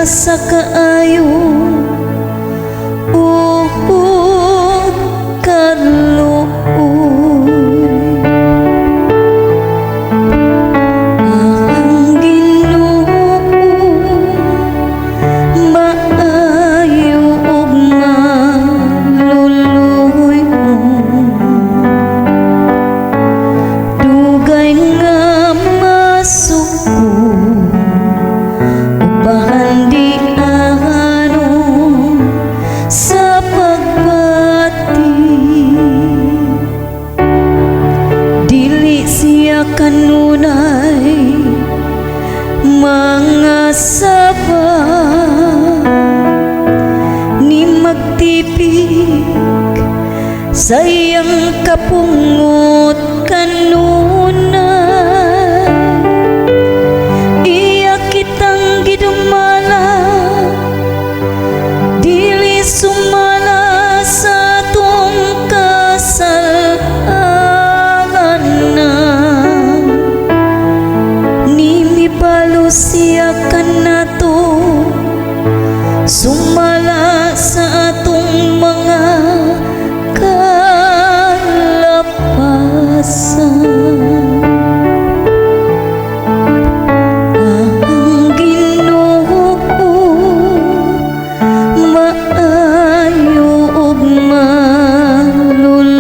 sa kaayo uhod kaluoy. Ang Ginoo maayo ug maluluoy, dugay nga masuko ubahan di ano sa pagbati. Dili siya kanunay mga saba ni magtipig sa iyang kapungot kanunay. Iya kitang gidumala, dili sumala sa atong kasalanan. Nimibalo siya kanato, sumala sa atong mga kalapasan. Ang Ginoo maayo ug maluluoy,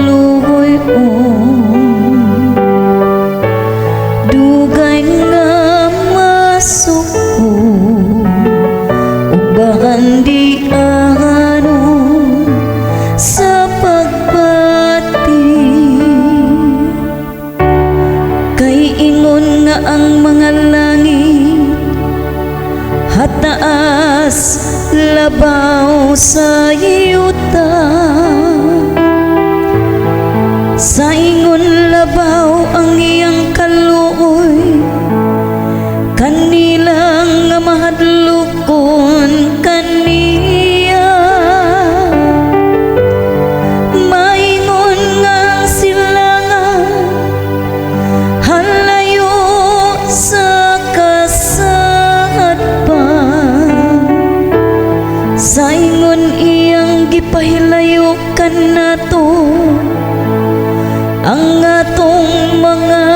dugay nga masuko ubahan di ano sa pagbati. Kay ingon nga ang mga langit hataas labaw sa yuta, sa ingon labaw ang iyang kaluoy, kanilang nga mahadlokon kaniya. Maingon nga ang silangan halayo sa kasadpan, sa ingon iyang gipahilayo kanato ang atong mga